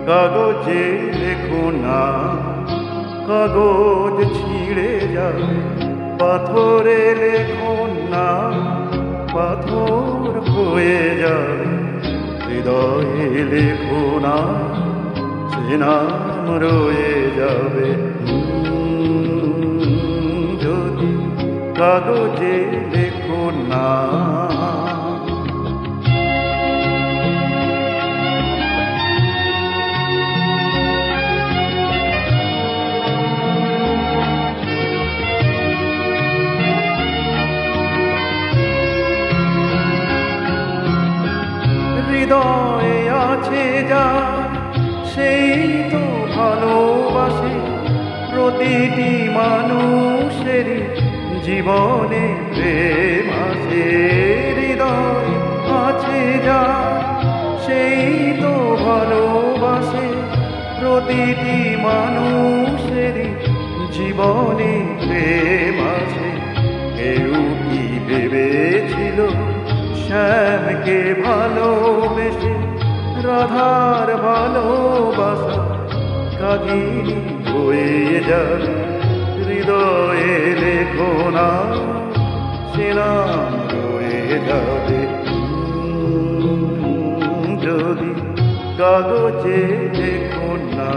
কাগজে লেখো না, কাগজ ছিঁড়ে যাবে। পাথরে লেখো না, পাথর হয়ে যাবে। হৃদয়ে লেখো না, সে নাম রয়ে যাবে। যদি কাগজে লেখো না। হৃদয়ে আছে যার, সেই তো ভালোবাসে। প্রতিটি মানুষের জীবনে প্রেম আছে। হৃদয় আছে যার, সেই তো ভালোবাসে। প্রতিটি মানুষের জীবনে প্রেম আছে। কেউ কি ভেবেছিল শ্যামকে ভালোবেসে রাধার ভালোবাসা কাহিনী হয়ে যাবে। হৃদয়ে লেখো না, সে নাম রয়ে যাবে। যদি কাগজে লেখো না।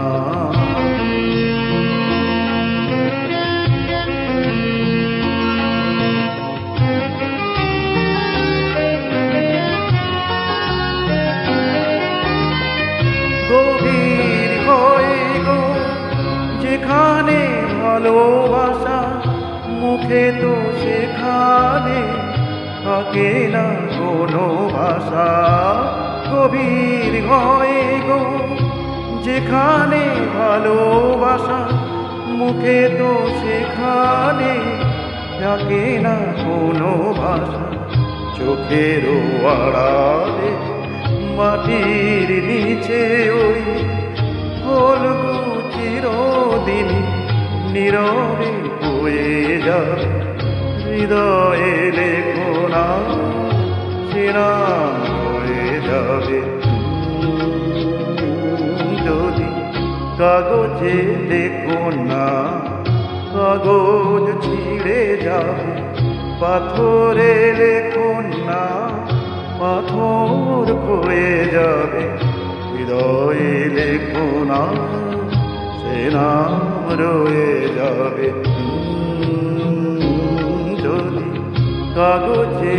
গভীর হয়ে গো যেখানে ভালোবাসা, মুখে তো সেখানে থাকে না কোনো ভাষা। গভীর হয়ে গো যেখানে ভালোবাসা, মুখে তো সেখানে থাকে না কোনো ভাষা। চোখেরও আড়ালে মাটির নিচে ওই ফুলগুলো চিরদিন নীরবে বয়ে যাবে। হৃদয়ে লেখো না, সে নাম রয়ে যাবে। যদি কাগজে লেখো না, কাগজ ছিঁড়ে যাবে। পাথরে লেখো না, পাথর হয়ে যাবে। হৃদয়ে লেখো না, সে নাম রয়ে যাবে। যদি কাগজে